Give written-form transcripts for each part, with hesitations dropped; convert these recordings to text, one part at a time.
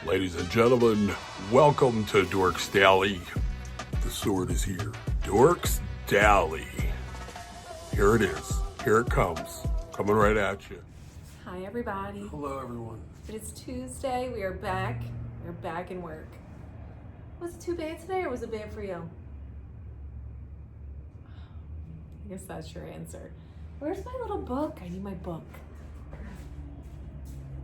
Ladies and gentlemen, welcome to Dorks Daily. The sword is here. Dorks Daily. Here it is. Here it comes. Coming right at you. Hi, everybody. Hello, everyone. It is Tuesday. We are back. We're back in work. Was it too bad today, or was it bad for you? I guess that's your answer. Where's my little book? I need my book.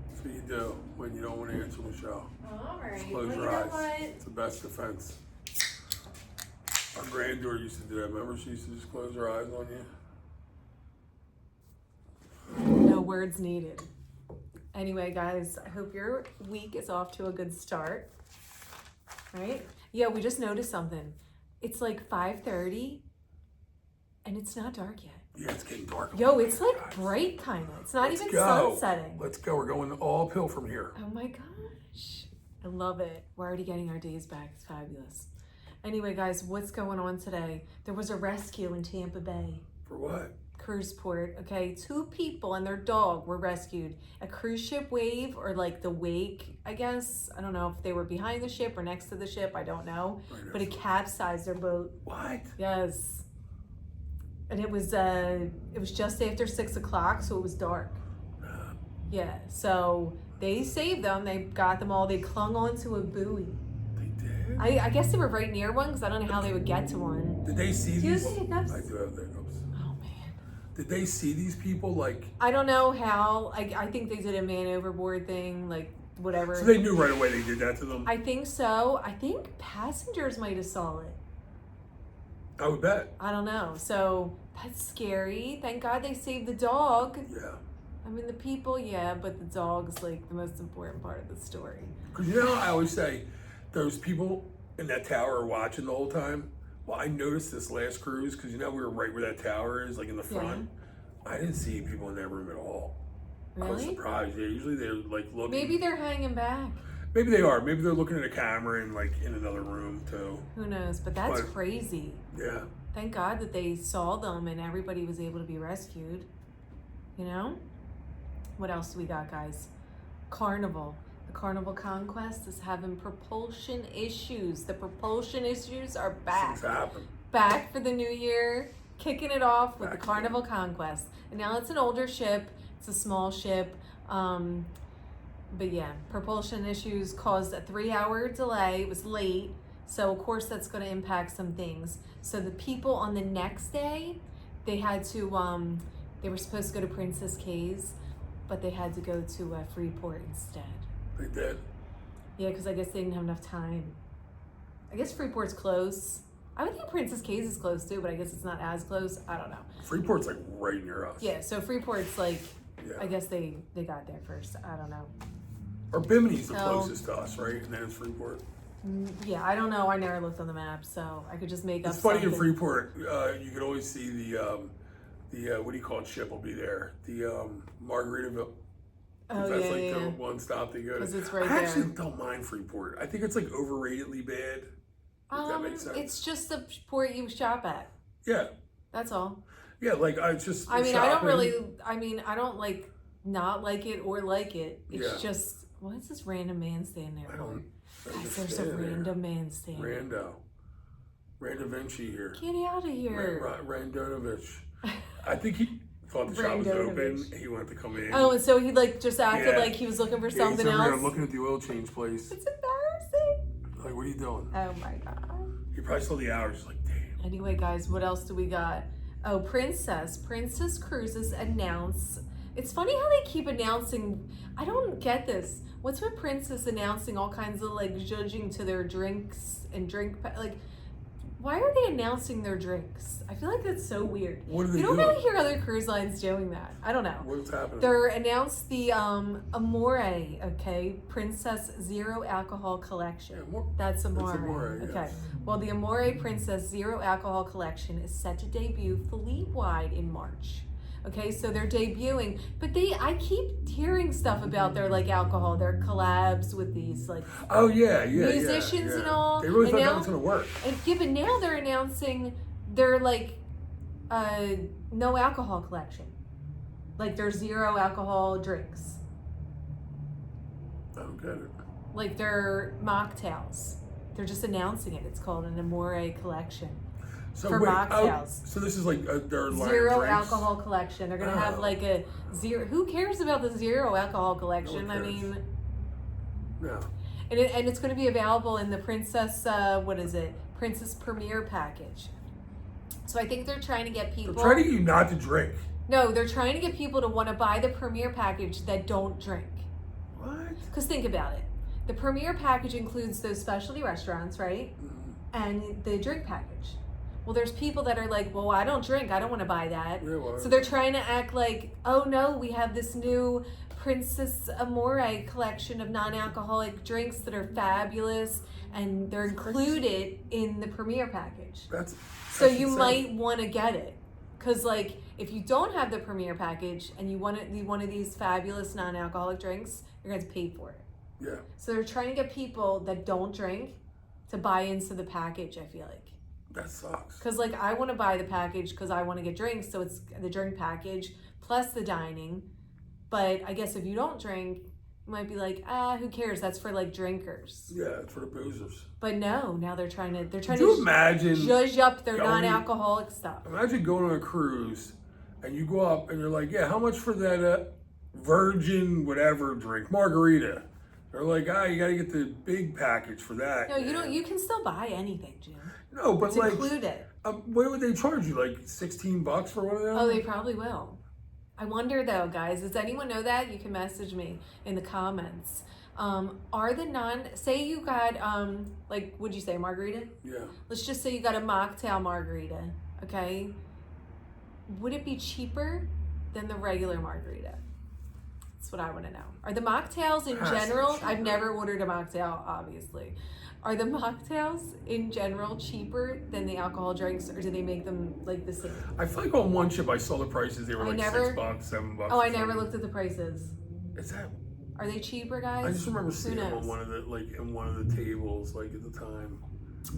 That's what you do when you don't want to answer Michelle. All right. Just close your eyes. It's the best defense. Our granddaughter used to do that. Remember, she used to just close her eyes on you? No words needed. Anyway, guys, I hope your week is off to a good start. Right? Yeah, we just noticed something. It's like 5:30 and it's not dark yet. Yeah, it's getting dark. Yo, it's like bright kind of. It's not even sun setting. Let's go. We're going all uphill from here. Oh my gosh. I love it. We're already getting our days back. It's fabulous. Anyway, guys, what's going on today? There was a rescue in Tampa Bay. For what? Cruise port. Okay, 2 people and their dog were rescued. A cruise ship wave, or like the wake, I guess. I don't know if they were behind the ship or next to the ship. I don't know. But it capsized their boat. What? Yes. And it was just after 6 o'clock, so it was dark. Yeah, so they saved them. They got them all. They clung onto a buoy. They did? I guess they were right near one, because I don't know how they would get to one. Did they see these? Do you have the hiccups? I do have the hiccups. Oh, man. Did they see these people, like... I don't know how. I think they did a man overboard thing, like whatever. So they knew right away they did that to them? I think so. I think passengers might have saw it. I would bet. I don't know. So that's scary. Thank God they saved the dog. Yeah. I mean, the people, yeah, but the dog's like the most important part of the story. Because you know, I always say, those people in that tower are watching the whole time. Well, I noticed this last cruise, because you know we were right where that tower is, like in the front. Yeah. I didn't see people in that room at all. Really? I was surprised. Yeah, usually they're like looking. Maybe they're hanging back. Maybe they are. Maybe they're looking at a camera and like in another room too. Who knows? But that's crazy. Yeah. Thank God that they saw them and everybody was able to be rescued. You know? What else do we got, guys? Carnival. The Carnival Conquest is having propulsion issues. The propulsion issues are back. Things happen. Back for the new year. Kicking it off with the Carnival Conquest. And now it's an older ship. It's a small ship. But yeah, propulsion issues caused a 3-hour delay. It was late. So of course that's going to impact some things. So the people on the next day, they had to, they were supposed to go to Princess Cays, but they had to go to Freeport instead. They did? Yeah, because I guess they didn't have enough time. I guess Freeport's close. I would think Princess Cays is close too, but I guess it's not as close. I don't know. Freeport's like right near us. Yeah, so Freeport's like, yeah. I guess they got there first. I don't know. Or Bimini's the closest to us, right? And then it's Freeport. Yeah, I don't know. I never looked on the map, so I could just make up It's funny something. in Freeport, you could always see the what do you call it, ship will be there. The Margaritaville. Oh, that's yeah, like yeah. the one stop they go to. Because it's right I there. actually don't mind Freeport. I think it's like overratedly bad. If that makes sense. It's just the port you shop at. Yeah. That's all. Yeah, like I just. I mean, I don't like not like it or like it. It's just, what is this random man standing there? I don't. Guys, there's a random man standing. Randovinci here. Get out of here. Randonovich. I think he thought the shop was open. He wanted to come in. Oh, and so he like just acted like he was looking for something else. I'm looking at the oil change place. It's embarrassing. Like, what are you doing? Oh my God. He probably saw the hours. Like, damn. Anyway, guys, what else do we got? Oh, Princess Cruises announced. It's funny how they keep announcing. I don't get this. What's with Princess announcing all kinds of like judging to their drinks and like, why are they announcing their drinks? I feel like that's so weird. What are they You don't doing? really hear other cruise lines doing that. I don't know. What's happening? They're announced the Amore, okay, Princess Zero Alcohol Collection. Yeah, That's Amore. That's Amore, okay. yes. Well, the Amore Princess Zero Alcohol Collection is set to debut fleet-wide in March. Okay, so they're debuting, but I keep hearing stuff about their like alcohol, their collabs with these like musicians and all. They really thought that was gonna work. But now they're announcing their like no alcohol collection, like their zero alcohol drinks. I don't get it. like their mocktails. They're just announcing it. It's called an Amore collection So for wait, mocktails. so this is like their line of Zero drinks? alcohol collection. They're gonna have like a zero. Who cares about the zero alcohol collection? No I one cares. mean, No. and it's going to be available in the Princess. What is it? Princess Premier package. So I think they're trying to get people. They're trying to get you not to drink. No, they're trying to get people to want to buy the Premier package that don't drink. What? Because think about it. The Premier package includes those specialty restaurants, right? And the drink package. Well, there's people that are like, well, I don't drink. I don't want to buy that. Yeah, well, So they're trying to act like, oh no, we have this new Princess Amore collection of non-alcoholic drinks that are fabulous, and they're included in the Premier package. So you insane. might want to get it. Because like, if you don't have the Premier package and you want one of these fabulous non-alcoholic drinks, you're going to have to pay for it. Yeah. So they're trying to get people that don't drink to buy into the package, I feel like. That sucks. Because like, I want to buy the package because I want to get drinks, so it's the drink package plus the dining. But I guess if you don't drink, you might be like, who cares? That's for like drinkers. Yeah, it's for the boozers. But no, now they're trying to Could you imagine zhuzh up their going- non-alcoholic stuff. Imagine going on a cruise and you go up and you're like, yeah, how much for that virgin whatever drink, margarita? They're like, you got to get the big package for that. No, you don't. You can still buy anything, Jim. No, but It's like, included. what would they charge you? Like $16 for one of them? Oh, they probably will. I wonder though, guys, does anyone know that? You can message me in the comments. Are the say you got, like, would you say margarita? Yeah. Let's just say you got a mocktail margarita, okay? Would it be cheaper than the regular margarita? That's what I want to know. Are the mocktails in Has to be general, cheaper. I've never ordered a mocktail, obviously. Are the mocktails in general cheaper than the alcohol drinks, or do they make them like the same? I feel like on one ship I saw the prices. They were like never- $6, $7. Oh, I or never something. looked at the prices. Is that? Are they cheaper, guys? I just remember Who seeing them knows? on one of the in one of the tables like at the time.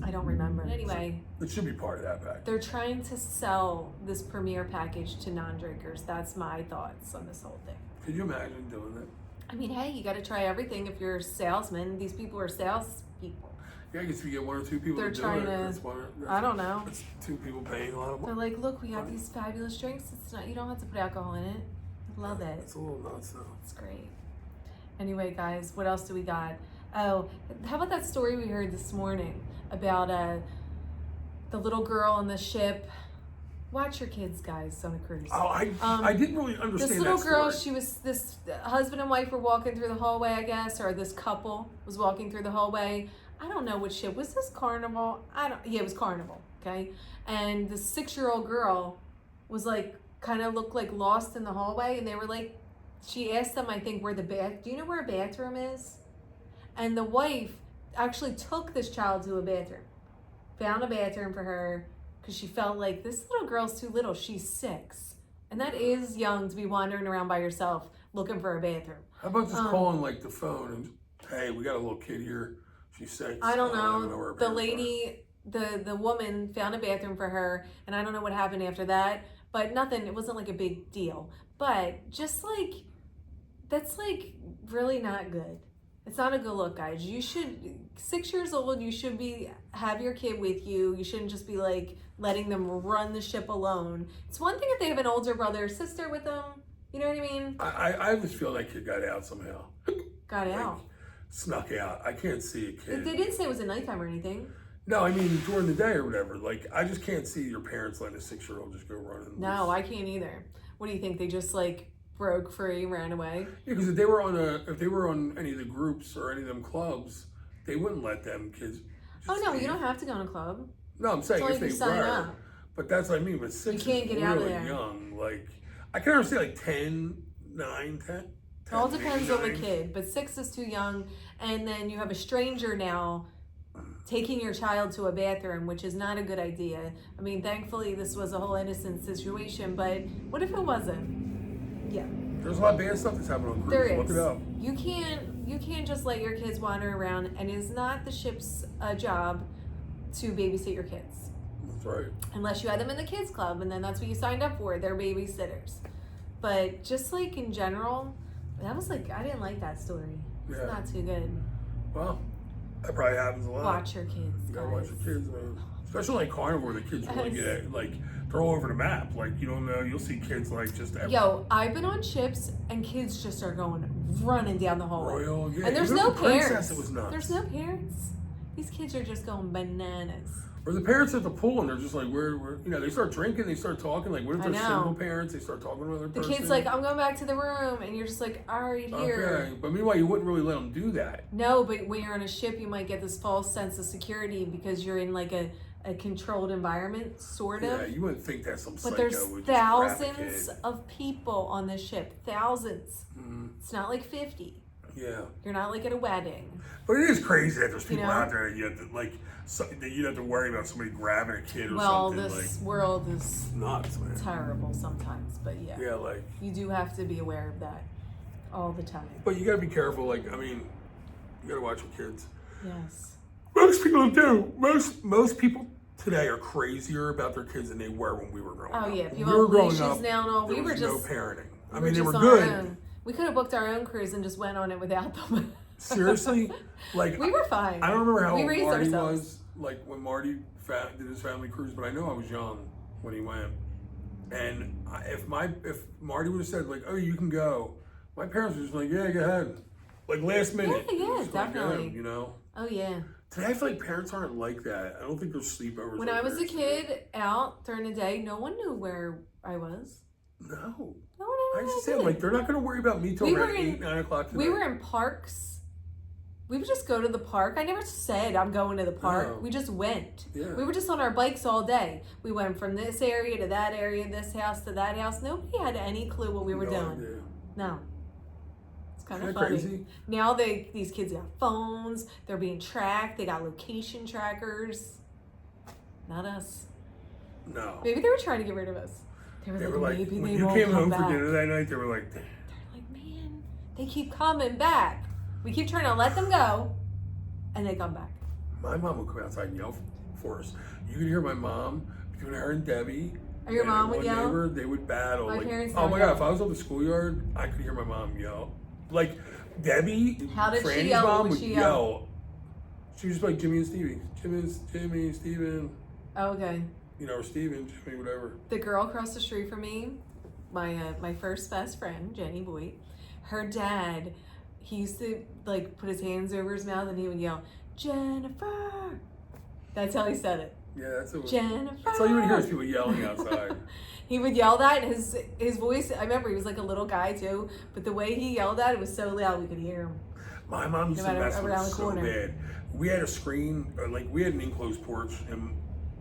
I don't remember. Anyway, It should be part of that pack. they're trying to sell this Premier package to non-drinkers. That's my thoughts on this whole thing. Could you imagine doing that? I mean, hey, you got to try everything if you're a salesman. These people are salespeople. Yeah, I guess if you get one or two people They're to do trying it, to- that's I don't know. That's two people paying a lot of They're money. like, look, we have these fabulous drinks. It's not, you don't have to put alcohol in it. I love it. It's a little nuts though. It's great. Anyway, guys, what else do we got? Oh, how about that story we heard this morning about the little girl on the ship? Watch your kids, guys, on a cruise. Oh, I didn't really understand This little that girl, story. this husband and wife were walking through the hallway, I guess, or this couple was walking through the hallway. I don't know which ship. Was this Carnival? Yeah, it was Carnival, okay? And the 6-year-old girl was like, kind of looked like lost in the hallway, and they were like, she asked them, I think, do you know where a bathroom is? And the wife actually took this child to a bathroom, found a bathroom for her, because she felt like this little girl's too little. She's 6. And that is young to be wandering around by yourself looking for a bathroom. How about just calling like the phone and, hey, we got a little kid here. She's 6. I don't know. where her The parents lady, the woman found a bathroom for her, and I don't know what happened after that, but nothing, it wasn't like a big deal. But just like, that's like really not good. It's not a good look, guys. You should, 6 years old, you should have your kid with you. You shouldn't just be like letting them run the ship alone. It's one thing if they have an older brother or sister with them. You know what I mean? I just feel that kid got out somehow. Got out. Snuck out. I can't see a kid. They didn't say it was at nighttime or anything. No, I mean during the day or whatever. Like I just can't see your parents letting a 6-year-old just go running. No, I can't either. What do you think? They just like broke free, ran away? Yeah, because if they were on any of the groups or any of them clubs, they wouldn't let them kids. Oh no, leave. you don't have to go in a club. No, I'm saying It's if only they if you sign were. up. But that's what I mean. But 6 You can't is get really out of there. young. Like I can understand like 10, 9, 10. It all 10, depends maybe on the 9. kid, but 6 is too young, and then you have a stranger now taking your child to a bathroom, which is not a good idea. I mean, thankfully this was a whole innocent situation, but what if it wasn't? Yeah, There's a lot of bad stuff that's happening on cruises. there Look is. it up. You can't just let your kids wander around, and it is not the ship's job to babysit your kids. That's right. Unless you had them in the kids club, and then that's what you signed up for. They're babysitters. But just like in general, that was like, I didn't like that story. It's Yeah. not too good. Well, that probably happens a lot. Watch your kids. You gotta guys. watch your kids, man. Especially like carnivore, the kids really get it. Like, they're all over the map. Like, you don't know, you'll see kids like just everywhere. Yo, I've been on ships and kids just are running down the hallway. Royal, yeah. And there's Even no the Princess, parents. It was nuts. There's no parents. These kids are just going bananas. Or the parents at the pool and they're just like, where, you know, they start drinking, they start talking. Like, what if I they're know. single parents? They start talking to another The person. kid's like, I'm going back to the room, and you're just like, all right, here. Okay, but meanwhile, you wouldn't really let them do that. No, but when you're on a ship, you might get this false sense of security because you're in like a controlled environment, sort of. Yeah, you wouldn't think that some psycho But there's would just grab a thousands kid. of people on this ship. Thousands. Mhm. It's not like 50. Yeah. You're not like at a wedding. But it is crazy that there's people know? out there that you have to, like, that you'd have to worry about somebody grabbing a kid or Well, something. this Like, world is nuts, man. terrible sometimes, but yeah. Yeah, like, You do have to be aware of that all the time. but you gotta be careful. Like, I mean, you gotta watch your kids. Yes. Most people do. Most people today are crazier about their kids than they were when we were growing up. Oh yeah, When people we were have growing leashes up, now and all. there We were was just no parenting. I we mean, they just were on our good. own. We could have booked our own cruise and just went on it without them. Seriously, like We were fine. I don't remember how We old raised Marty ourselves. was, like when Marty did his family cruise, but I know I was young when he went. And if Marty would have said like, "Oh, you can go," my parents were just like, "Yeah, go ahead." Like last minute. Yeah, Just like, definitely. you know. Oh yeah. Today I feel like parents aren't like that. I don't think there's sleepovers. When like I was a there used to be. kid out during the day, no one knew where I was. No. No one I knew just where said, like, they're not going to worry about me till We were around in- 8, 9 o'clock today. We were in parks. We would just go to the park. I never said I'm going to the park. No. We just went. Yeah. We were just on our bikes all day. We went from this area to that area, this house to that house. Nobody had any clue what we were No doing. idea. No. It's kind of Isn't that funny. crazy? Now these kids got phones. They're being tracked. They got location trackers. Not us. No. Maybe they were trying to get rid of us. They were They like, were like, maybe when they you won't came come home back. for dinner that night, they were like, They're like, man, they keep coming back. We keep trying to let them go, and they come back. my mom would come outside and yell for us. You could hear my mom, between her and Debbie. Or your and mom would one yell? neighbor, they would battle. My like, parents oh never my God, yelled. if I was on the schoolyard, I could hear my mom yell. Like, Debbie, How did she Franny's yell? What mom would would she yell. yell? She was just like Jimmy and Stevie. Jimmy, Steven, Oh, okay. you know, or Steven, Jimmy, whatever. The girl across the street from me, my first best friend, Jenny Boyd, her dad, he used to like put his hands over his mouth and he would yell, Jennifer. That's how he said it. Yeah, that's it. Jennifer. That's all you would hear is people yelling outside. He would yell that, and his voice, I remember he was like a little guy too, but the way he yelled that, it was so loud we could hear him. My mom used No to matter mess with around us the so corner. bad. We had a screen, like we had an enclosed porch, and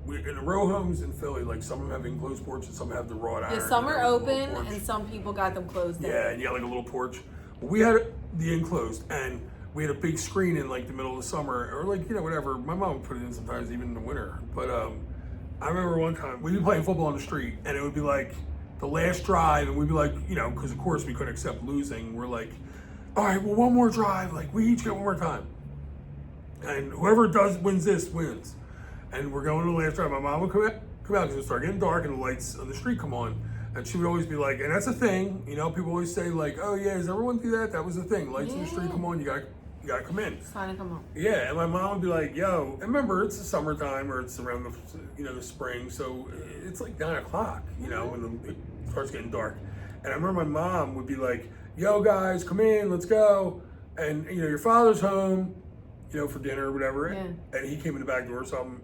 in the row homes in Philly, like some of them have enclosed porch and some have the wrought iron. Yeah, some are you know, little open, porch. and some people got them closed down. Yeah, and you had like a little porch. But we had the enclosed, and we had a big screen in like the middle of the summer, or like, you know, whatever. My mom would put it in sometimes, even in the winter. But I remember one time we'd be playing football on the street, and it would be like the last drive, and we'd be like, you know, because of course we couldn't accept losing. We're like, all right, well, one more drive. Like, we each get one more time. And whoever wins this wins. And we're going to the last drive. My mom would come out because it would start getting dark and the lights on the street come on. And she would always be like, and that's a thing, you know, people always say like, oh yeah, does everyone do that? That was the thing. Lights on the street come on, you gotta come in. It's time to come home. Yeah, and my mom would be like, yo, and remember, it's the summertime or it's around the, you know, the spring, so it's like 9 o'clock, you know, when it starts getting dark. And I remember my mom would be like, yo, guys, come in, let's go. And, you know, your father's home, you know, for dinner or whatever. Yeah. And he came in the back door or something,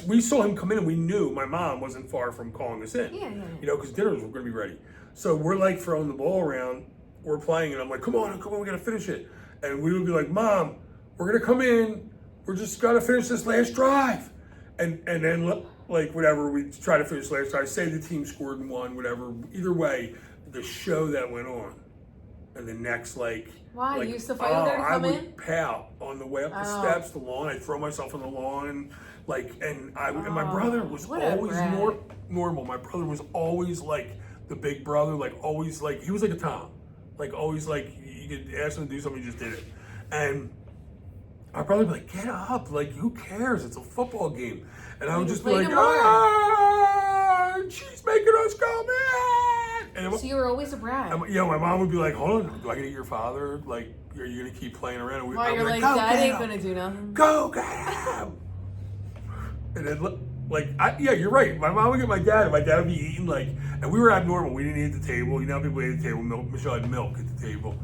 we saw him come in and we knew my mom wasn't far from calling us in. Yeah. You know, because dinners were going to be ready. So we're like throwing the ball around, we're playing, and I'm like, come on, we got to finish it. And we would be like, Mom, we're going to come in, we're just got to finish this last drive. And then, like, whatever, we try to finish the last drive, say the team scored and won, whatever. Either way, the show that went on. And the next, like... Why? Like, You used to fight over there to come I in? would pout on the way up the Oh. steps, the lawn. I'd throw myself on the lawn, like, and my brother was what a always brat. normal. My brother was always like the big brother, like always like he was like a Tom, like always like you could ask him to do something, he just did it. And my brother would be like, get up, like who cares? It's a football game. And I would just be like, played him hard. she's making us come in. And So you were always a brat. my mom would be like, hold on, do I get to eat your father? Like, are you gonna keep playing around? And While I'd you're be like, "Go Dad get ain't him. gonna do nothing. Go get him. And then, you're right. My mom would get my dad, and my dad would be eating, and we were abnormal. We didn't eat at the table. You know how people ate at the table? Michelle had milk at the table.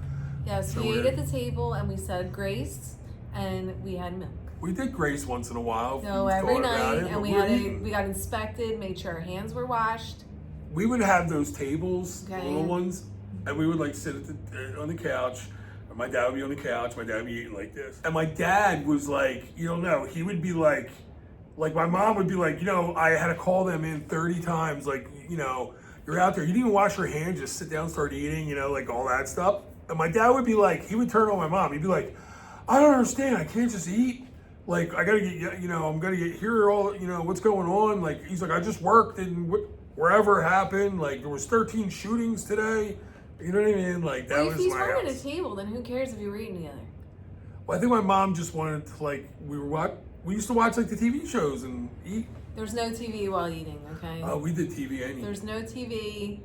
Yes, So we ate weird. at the table and we said grace and we had milk. We did grace once in a while. So We every thought about night, it, and but we were had eating. we got inspected, made sure our hands were washed. We would have those tables, the Okay. little ones, and we would sit on the couch. And my dad would be on the couch. My dad would be eating like this. And my dad was like, you don't know, he would be like my mom would be like, I had to call them in 30 times. You're out there. You didn't even wash your hands. Just sit down, start eating. All that stuff. And my dad would be like, he would turn on my mom. He'd be like, I don't understand. I can't just eat. I gotta get, I'm gonna hear all, what's going on. He's like, I just worked and wherever it happened. There was 13 shootings today. You know what I mean? That Well, was if you my weren't at a house. table, then who cares if you were eating together? Well, I think my mom just wanted to we used to watch the TV shows and eat. There's no TV while eating, okay? We did TV anyway. There's no TV.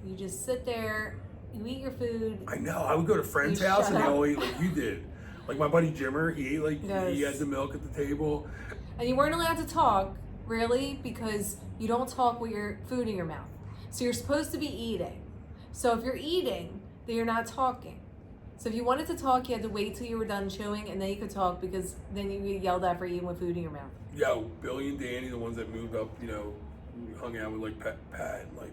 You just sit there, you eat your food. I know. I would go to friends' You house shut and they up. all eat like you did. Like my buddy Jimmer, he ate he Yes. had the milk at the table. And you weren't allowed to talk, really, because you don't talk with your food in your mouth. So you're supposed to be eating. So if you're eating, then you're not talking. So if you wanted to talk, you had to wait till you were done chewing, and then you could talk, because then you get yelled at for eating with food in your mouth. Yo, Billy and Danny, the ones that moved up, we hung out with Pat and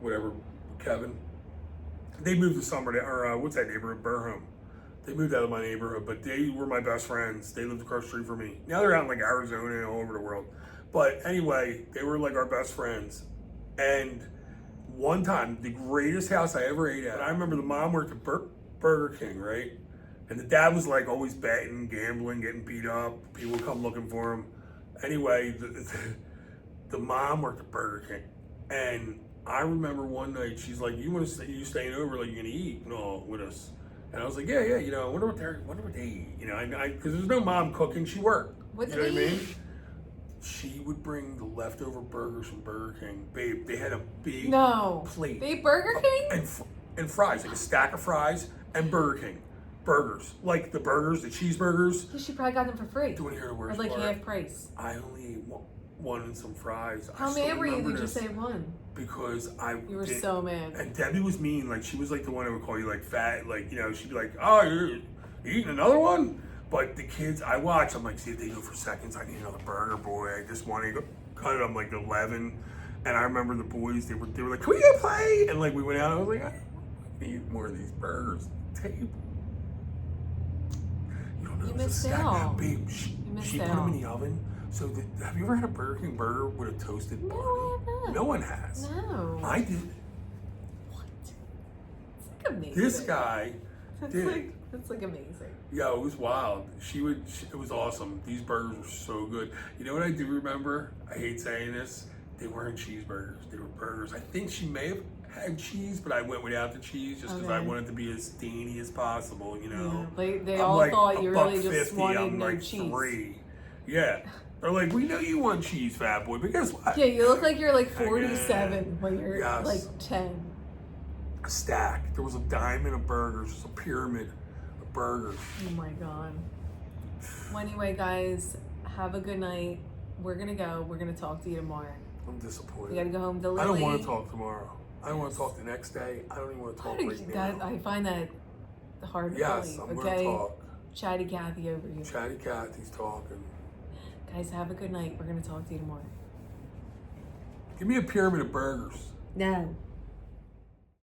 whatever, Kevin. They moved to Summer, or what's that neighborhood, Burham. They moved out of my neighborhood, but they were my best friends. They lived across the street from me. Now they're out in Arizona and all over the world. But anyway, they were our best friends. And one time, the greatest house I ever ate at, I remember the mom worked at Burger King, right? And the dad was always betting, gambling, getting beat up. People would come looking for him. Anyway, the mom worked at Burger King. And I remember one night, she's like, you staying over, you gonna eat with us? And I was like, yeah, I wonder what they eat, because there's no mom cooking, she worked. What did You know what I they mean? eat? She would bring the leftover burgers from Burger King. Babe, they had a big plate. They Burger King? And fries, a stack of fries and Burger King. Burgers. The burgers, the cheeseburgers. She probably got them for free. Do you want to hear the Or worst like part? half price. I only ate one and some fries. How mad were you? Did you say one? Because You were so mad. And Debbie was mean. She was the one that would call you fat. She'd be like, oh, you're eating another one? But the kids I watch, I'm like, see if they go for seconds. I need another burger, boy. I just want to go cut it. I'm 11. And I remember the boys, they were like, can we go play? And we went out. I was like, I need more of these burgers. Table. You don't know. You it was a missed stack. out. Babe, You missed she put out. them in the oven. So have you ever had a Burger King burger with a toasted bun? No, I have not. No one has. No. I did. What? It's amazing. This guy did. That's amazing. Yeah, it was wild. It was awesome. These burgers were so good. You know what I do remember? I hate saying this. They weren't cheeseburgers. They were burgers. I think she may have had cheese, but I went without the cheese just because I Okay. wanted to be as dainty as possible, Yeah, they I'm all thought you really just $1.50, wanted I'm no like cheese. 3. Yeah. They're like, we know you want cheese, fat boy, but guess what? Yeah, you look like you're Again. 47 when you're Yes. 10. A stack. There was a diamond of burgers, just a pyramid of burgers. Oh my god. Well, anyway, guys, have a good night. We're gonna go. We're gonna talk to you tomorrow. I'm disappointed. We gotta go home to Lily. I don't want to talk tomorrow. I don't want to talk the next day. I don't even want to talk right now. I find that hard to Yes, believe. I'm Okay, going to talk. Chatty Cathy over here. Chatty Cathy's talking. Guys, have a good night. We're gonna talk to you tomorrow. Give me a pyramid of burgers. No.